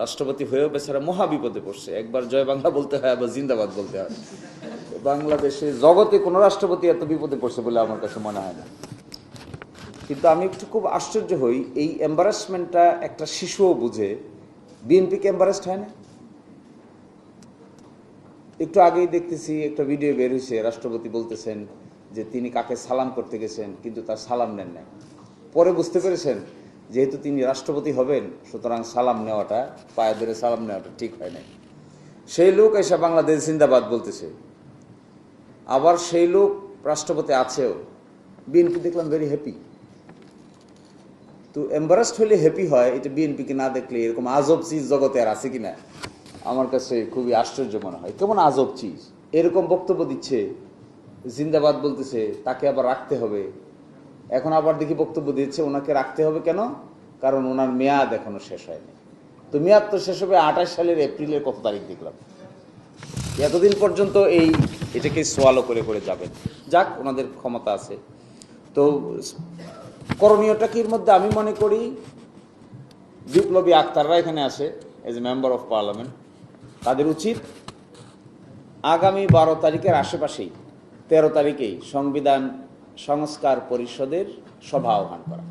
রাষ্ট্রপতি হয়েও বেচারা মহা বিপদে পড়ছে। একবার জয় বাংলা বলতে হয়, আবার জিন্দাবাদ বলতে হয়। বাংলাদেশে জগতে কোনো রাষ্ট্রপতি এত বিপদে পড়ছে বলে আমার কাছে মনে হয় না। কিন্তু আমি একটু খুব আশ্চর্য হই, এই এম্বারাসমেন্টটা একটা শিশুও বুঝে। বিএনপিকে এম্বারাসড হয় না? একটু আগেই দেখতেছি একটা ভিডিও বের হয়েছে, রাষ্ট্রপতি বলতেছেন যে তিনি কাকে সালাম করতে গেছেন কিন্তু তার সালাম নেন নাই। পরে বুঝতে পেরেছেন যেহেতু তিনি রাষ্ট্রপতি হবেন, সুতরাং সালাম নেওয়াটা, পায়ে ধরে সালাম নেওয়াটা ঠিক হয় নাই। সেই লোক এসে বাংলাদেশ জিন্দাবাদ বলতেছে, আবার সেই লোক রাষ্ট্রপতি আছেও। বিএনপি দেখলাম ভেরি হ্যাপি। তো এম্বারাসড হলে হ্যাপি হয়, এটা বিএনপিকে না দেখলে এরকম আজব চিজ জগতে আর আছে কিনা আমার কাছে খুবই আশ্চর্য মনে হয়। কেমন আজব চিজ, এরকম বক্তব্য দিচ্ছে, জিন্দাবাদ বলতেছে, তাকে আবার রাখতে হবে। এখন আবার দেখি বক্তব্য দিচ্ছে ওনাকে রাখতে হবে কেন, কারণ ওনার মেয়াদ এখনো শেষ হয়নি। তো মেয়াদ তো শেষ হবে 28 সালের এপ্রিলের কত তারিখ দেখলাম। এতদিন পর্যন্ত এটাকে সোয়ালো করে করে যাবেন। যাক, ওনাদের ক্ষমতা আছে। তো করণীয়টা কির মধ্যে আমি মনে করি বিপ্লবী আক্তাররা এখানে আসে as a member of parliament, তাদের উচিত আগামী 12 তারিখের আশেপাশেই 13 তারিখেই সংবিধান সংস্কার পরিষদের সভা আহ্বান করা।